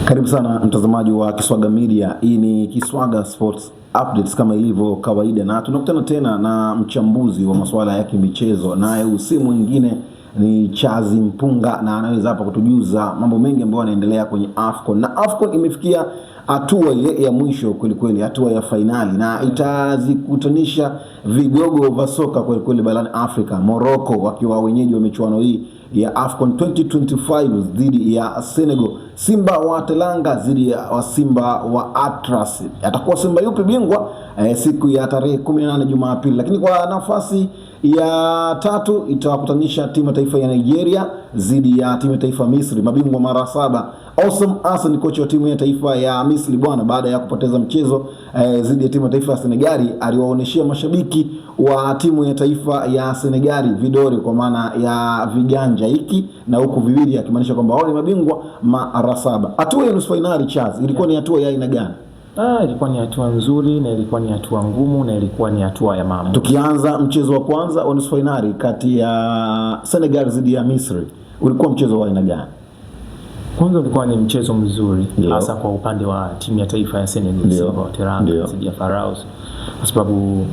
Karibu sana mtazamaji wa Kiswaga Media. Hii ni Kiswaga Sports Updates kama ilivyo kawaida, na tunakutana tena na mchambuzi wa masuala ya kimichezo, naye si mwingine ni Chazi Mpunga, na anaweza hapa kutujuza mambo mengi ambayo yanaendelea kwenye AFCON. Na AFCON imefikia hatua ile ya mwisho kweli, hatua ya finali, na itazikutanisha vigogo vya soka kweli barani Afrika, Morocco wakiwa wenyeji wa michuano hii ya AFCON 2025 dhidi ya Senegal. Simba wa Teranga dhidi ya Simba wa Atlas. Atakuwa Simba yupi bingwa siku ya tarehe 18 Jumapili. Lakini kwa nafasi ya tatu itawakutanisha timu ya taifa ya Nigeria dhidi ya timu ya taifa ya Misri, mabingwa mara 7. Osam Hassan, kocha wa timu ya taifa ya Misri bwana, baada ya kupoteza mchezo dhidi ya timu ya taifa ya Senegal, aliwaoneshia mashabiki wa timu ya taifa ya Senegal vidore, kwa maana ya viganja hiki na huku viwili, akimaanisha kwamba wao ni mabingwa mara 7. Hatua ya nusu finali Charles, ilikuwa ni hatua ya aina gani? Ilikuwa ni hatua nzuri, na ilikuwa ni hatua ngumu, na ilikuwa ni hatua ya maamuzi. Tukianza mchezo wa kwanza wa nusu finali kati ya Senegal dhidi ya Misri, ulikuwa mchezo wa aina gani? Kwanza ulikuwa ni mchezo mzuri, hasa kwa upande wa timu ya taifa ya Senegal, Simba wa Teranga dhidi ya Pharaohs, kwa sababu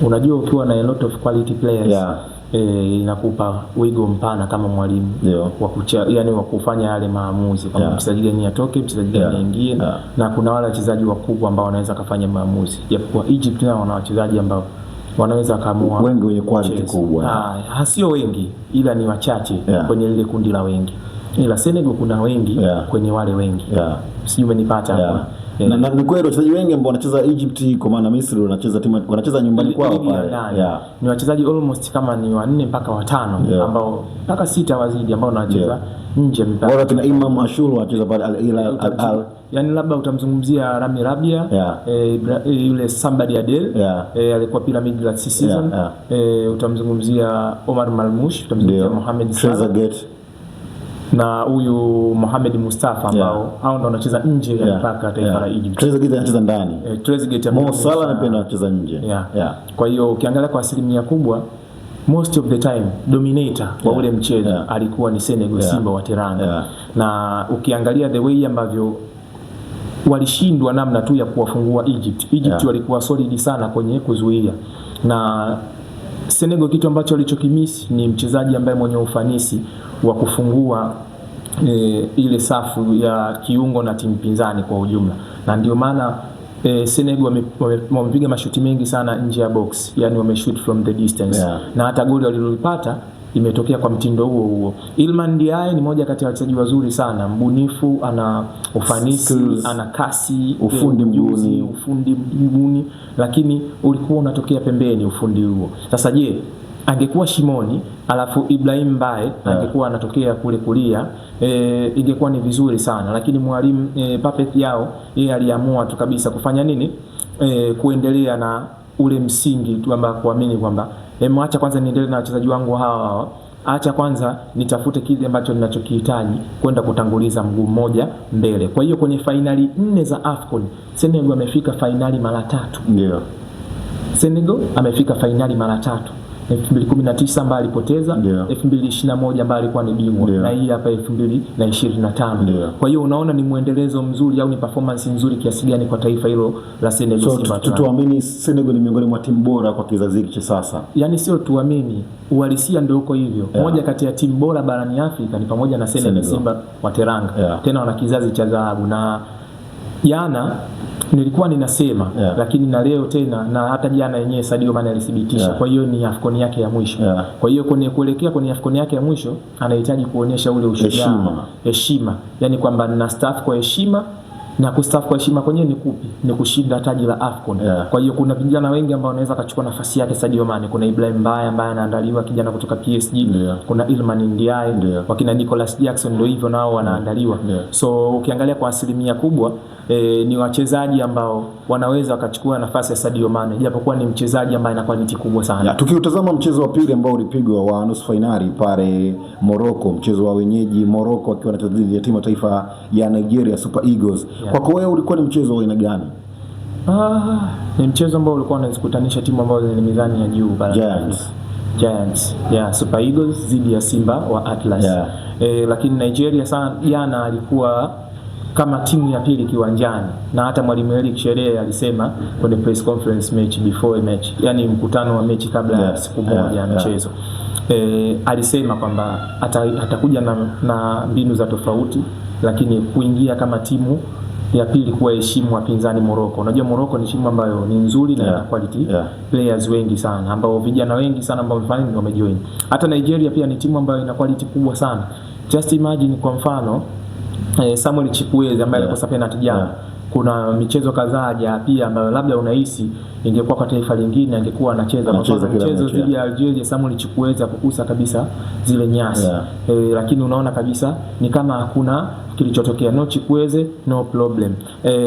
unajua ukiwa na a lot of quality players inakupa wigo mpana kama mwalimu wa kufanya yale maamuzi, kama mchezaji gani atoke, mchezaji gani aingie, na kuna wale wachezaji wakubwa ambao wanaweza kufanya maamuzi. Japokuwa Egypt nao wana wachezaji ambao wanaweza kaamua, wengi wenye quality kubwa. Hasio wengi, ila ni wachache kwenye lile kundi la wengi. Ila Senegal kuna wengi kwenye wale wengi. Sijui umenipata hapo. Na ni kweli wachezaji wengi ambao wanacheza Egypt, kwa maana Misri wanacheza nyumbani kwao pale. Ni wachezaji almost kama ni 4 mpaka 5 ambao mpaka 6 wazidi ambao wanacheza nje mpaka. Bora kina Imam Ashur wanacheza pale Al Hilal Al. Yaani labda utamzungumzia Rami Rabia, yule Sambadi Adel, alikuwa Pyramid la season. Utamzungumzia Omar Malmoush, utamzungumzia Mohamed Salah na huyu Mohamed Mustafa, ambao hao ndo wanacheza nje ya mpaka taifa la Egypt. Trezeguet anacheza ndani. Trezeguet Mo Salah anapenda kucheza nje. Kwa hiyo ukiangalia kwa asilimia kubwa, most of the time dominator wa ule mchezo alikuwa ni Senegal, Simba wa Teranga. Na ukiangalia the way ambavyo walishindwa namna tu ya kuwafungua Egypt walikuwa solid sana kwenye kuzuia. Na Senegal kitu ambacho alichokimiss ni mchezaji ambaye mwenye ufanisi wa kufungua ile safu ya kiungo na timu pinzani kwa ujumla, na ndio maana Senegal wamepiga mashuti mengi sana nje ya box, yani wameshoot from the distance, na hata goli walilopata imetokea kwa mtindo huo. Iliman Ndiaye ni moja kati ya wachezaji wazuri sana, mbunifu, ana ufanisi, ana kasi, ufundi mbuni, lakini ulikuwa unatokea pembeni ufundi huo. Sasa je, angekuwa Shimoni alafu Ibrahim Mbaye angekuwa anatokea kule kulia, ingekuwa ni vizuri sana, lakini mwalimu Papet yao yeye aliamua tu kabisa kufanya nini, kuendelea na ule msingi tu ambao kuamini kwamba acha kwanza niendelee na wachezaji wangu hawa, acha kwanza nitafute kile ambacho ninachokihitaji kwenda kutanguliza mguu mmoja mbele. Kwa hiyo kwenye finali 4 za AFCON Senegal amefika finali mara 3. Senegal amefika finali mara 3. 2019 ambaye alipoteza, 2021 ambaye alikuwa ni bingwa, na hii hapa 2025. Kwa hiyo unaona ni muendelezo mzuri au ni performance nzuri kiasi gani kwa taifa hilo la Senegal. Tuamini Senegal ni miongoni mwa timu bora kwa kizazi hiki cha sasa. Yaani sio tuamini, uhalisia ndio uko hivyo. Moja kati ya timu bora barani Afrika ni pamoja na Senegal. Simba wa Teranga. Tena wana kizazi cha dhahabu, na jana nilikuwa ninasema lakini na leo tena, na hata jana yenyewe Sadio Mane alithibitisha. Kwa hiyo ni AFCON yake ya mwisho. Kwa hiyo kuelekea kwenye AFCON yake ya mwisho anahitaji kuonyesha ule ushujaa, heshima, yani kwamba na staff kwa heshima, na kustafu kwa heshima kwenye ni kupi? Ni kushinda taji la AFCON. Kwa hiyo kuna vijana wengi ambao wanaweza kuchukua nafasi yake Sadio Mane. Kuna Ibrahim Mbaye ambaye anaandaliwa, kijana kutoka PSG. Kuna Iliman Ndiaye, wakina Nicholas Jackson ndio hivyo nao wanaandaliwa. So ukiangalia kwa asilimia kubwa ni wachezaji ambao wanaweza wakachukua nafasi ya Sadio Mane, japokuwa ni mchezaji ambaye ana quality kubwa sana. Tukiutazama mchezo wa pili ambao ulipigwa wa nusu finali pale Morocco, mchezo wa wenyeji Morocco wakiwa na dhidi ya timu taifa ya Nigeria Super Eagles. Kwako wewe ulikuwa ni mchezo wa aina gani? Ni mchezo ambao ulikuwa unazikutanisha timu ambazo ni mizani ya juu barani. Giants, Super Eagles dhidi ya Simba wa Atlas. Lakini Nigeria sana jana alikuwa kama timu ya pili kiwanjani, na hata mwalimu Eric Sherehe alisema kwenye press conference match before match, yani mkutano wa mechi kabla ya siku moja ya mchezo, alisema kwamba atakuja na mbinu za tofauti, lakini kuingia kama timu ya pili kuwaheshimu wapinzani Morocco. Unajua Morocco ni timu ambayo ni nzuri na ina quality players wengi sana, ambao vijana wengi sana ambao wamejoin. Hata Nigeria pia ni timu ambayo ina quality kubwa sana. Just imagine kwa mfano Samuel Chukwueze ambaye alikosa penalty jana. Kuna michezo kadhaa pia ambayo labda unahisi ingekuwa kwa taifa lingine angekuwa anacheza. Kwa mfano mchezo dhidi ya Algeria, Samuel Chukwueze kukusa kabisa zile nyasi. Lakini unaona kabisa ni kama hakuna kilichotokea. No Chukwueze, no problem.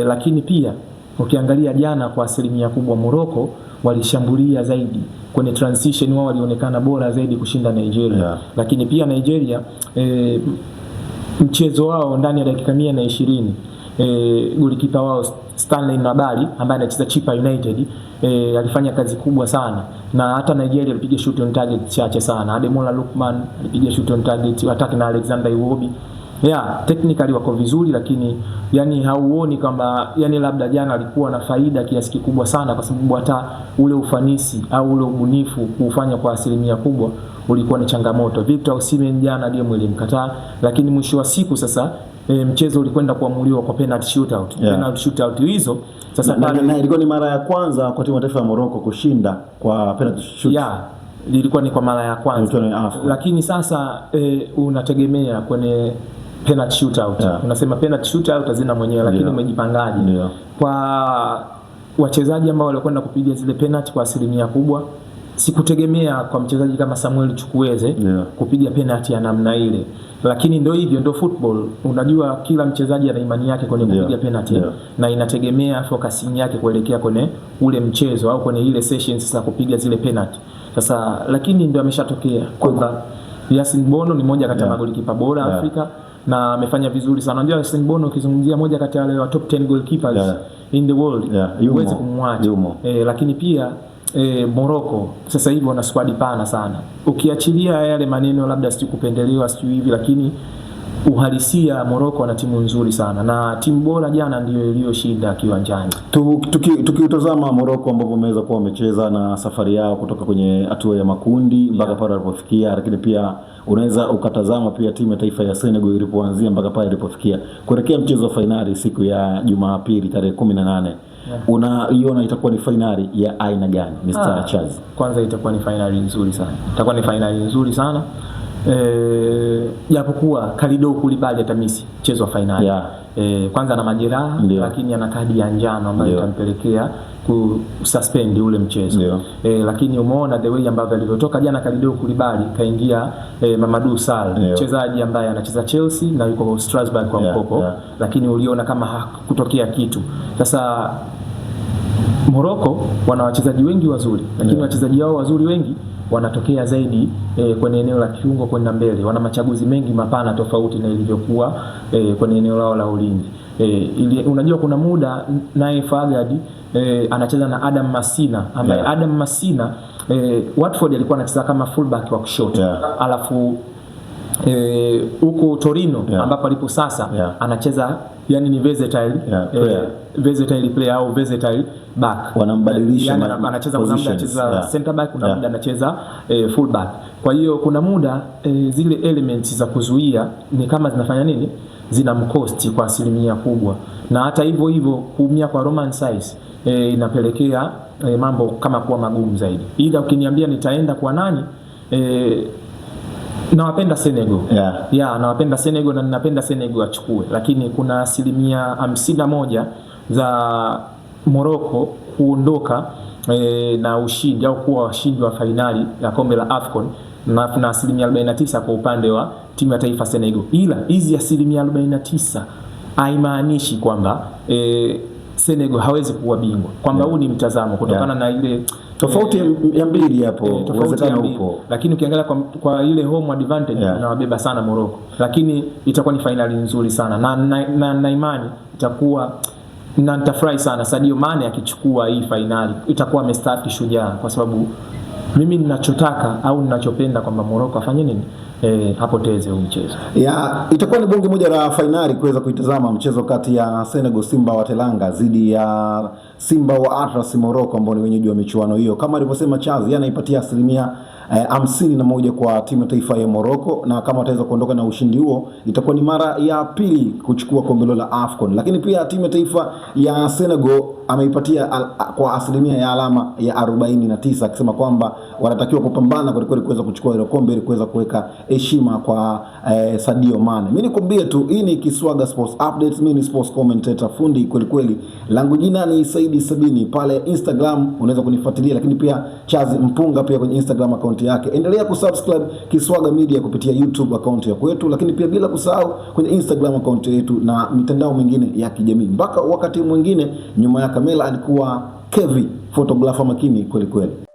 Lakini pia ukiangalia jana kwa asilimia kubwa Morocco walishambulia zaidi. Kwenye transition wao walionekana bora zaidi kushinda Nigeria. Lakini pia Nigeria mchezo wao ndani ya dakika 120 golikipa wao Stanley Nabali ambaye anacheza Chipa United alifanya kazi kubwa sana, na hata Nigeria alipiga shoot on target chache sana. Ademola Lookman alipiga shoot on target, attack na Alexander Iwobi. Technically wako vizuri, lakini yani hauoni kama yani labda jana alikuwa na faida kiasi kikubwa sana, kwa sababu hata ule ufanisi au ule ubunifu kufanya kwa asilimia kubwa ulikuwa ni changamoto. Victor Osimhen jana game ilimkataa, lakini mwisho wa siku sasa mchezo ulikwenda kuamuliwa kwa penalty shootout. Penalty shootout hizo sasa na ilikuwa ni mara ya kwanza kwa timu ya taifa ya Morocco kushinda kwa penalty shootout. Ilikuwa ni kwa mara ya kwanza. Lakini sasa unategemea kwenye penalty shootout. Unasema penalty shootout hazina mwenyewe, lakini umejipangaje? Kwa wachezaji ambao walikwenda kupiga zile penalty kwa asilimia kubwa, sikutegemea kwa mchezaji kama Samuel Chukwueze kupiga penalty ya namna ile. Lakini ndio hivyo, ndio football. Unajua kila mchezaji ana imani yake kwenye kupiga penalty na inategemea focusing yake kuelekea kwenye ule mchezo au kwenye ile session sasa kupiga zile penalty. Sasa lakini ndio ameshatokea kwamba Yasin Bono ni moja kati ya magolikipa bora Afrika na amefanya vizuri sana. Unajua Yasin Bono ukizungumzia moja kati ya wale wa top 10 goalkeepers in the world, huwezi kumwacha. Lakini pia Morocco sasa hivi wana squad pana sana. Ukiachilia yale maneno labda sikupendelewa sio hivi, lakini uhalisia Morocco wana timu nzuri sana, na timu bora jana ndio iliyoshinda kiwanjani. Tukiutazama Morocco ambapo wameweza kuwa wamecheza na safari yao kutoka kwenye hatua ya makundi mpaka pale walipofikia, lakini pia unaweza ukatazama pia timu ya taifa ya Senegal ilipoanzia mpaka pale ilipofikia kuelekea mchezo wa finali siku ya Jumapili tarehe 18. Unaiona itakuwa ni finali ya aina gani Mr. Charles? Kwanza itakuwa ni finali nzuri sana. Itakuwa ni finali nzuri sana. Japokuwa Kalidou Koulibaly atamisi mchezo wa finali. Kwanza ana majeraha, lakini ana kadi ya njano ambayo itampelekea kususpend ule mchezo. Lakini umeona the way ambavyo alivyotoka jana Kalidou Koulibaly kaingia Mamadou Sarr, mchezaji ambaye anacheza Chelsea na yuko Strasbourg kwa mkopo, lakini uliona kama hakutokea kitu. Sasa Morocco wana wachezaji wengi wazuri, lakini wachezaji wao wazuri wengi wanatokea zaidi kwenye eneo la kiungo kwenda mbele. Wana machaguzi mengi mapana tofauti na ilivyokuwa kwenye eneo lao la ulinzi. Unajua kuna muda naye Fagadi anacheza na Adam Masina ambaye Adam Masina Watford alikuwa anacheza kama fullback wa kushoto. Alafu huko Torino ambapo alipo sasa anacheza yani ni versatile versatile player au versatile back. Wanambadilisha anacheza kuna muda anacheza center back, kuna muda anacheza full back. Kwa hiyo kuna muda zile elements za kuzuia ni kama zinafanya nini, zinamcost kwa asilimia kubwa, na hata hivyo kuumia kwa Romain Saïss inapelekea mambo kama kuwa magumu zaidi. Ila ukiniambia nitaenda kwa nani, nawapenda Senegal. Nawapenda Senegal na ninapenda Senegal achukue, lakini kuna asilimia 51 za Morocco kuondoka na ushindi au kuwa washindi wa finali ya kombe la AFCON, na asilimia 49 kwa upande wa timu ya taifa Senegal. Ila hizi asilimia 49 haimaanishi kwamba Senegal hawezi kuwa bingwa, kwamba huu ni mtazamo kutokana na ile tofauti ya mbili hapo, uwezekano upo. Lakini ukiangalia kwa ile home advantage inawabeba sana Morocco, lakini itakuwa ni finali nzuri sana na imani itakuwa, na nitafurahi sana Sadio Mane akichukua hii finali. Itakuwa amestaki shujaa, kwa sababu mimi ninachotaka au ninachopenda kwamba Morocco afanye nini, hapoteze huu mchezo. Itakuwa ni bonge moja la fainali kuweza kuitazama mchezo kati ya Senegal Simba wa Teranga dhidi ya Simba wa Atlas Morocco ambao ni wenyeji wa michuano hiyo. Kama alivyosema Chazi, anaipatia 51% kwa timu ya taifa ya Morocco, na kama wataweza kuondoka na ushindi huo itakuwa ni mara ya pili kuchukua kombe la AFCON. Lakini pia timu ya taifa ya Senegal ameipatia kwa asilimia ya alama ya 49, akisema kwamba wanatakiwa kupambana kwa kweli kuweza kuchukua ile kombe ili kuweza kuweka heshima kwa Sadio Mane. Mimi nikwambie tu, hii ni Kiswaga Sports Updates. Mimi ni sports commentator fundi kweli kweli. Langu jina ni Saidi Sabini. Pale Instagram unaweza kunifuatilia, lakini pia Chazi Mpunga pia kwenye Instagram account yake. Endelea kusubscribe Kiswaga Media kupitia YouTube account ya kwetu, lakini pia bila kusahau kwenye Instagram account yetu na mitandao mingine ya kijamii. Mpaka wakati mwingine, nyuma ya kamera alikuwa Kevi, photographer makini kweli kweli.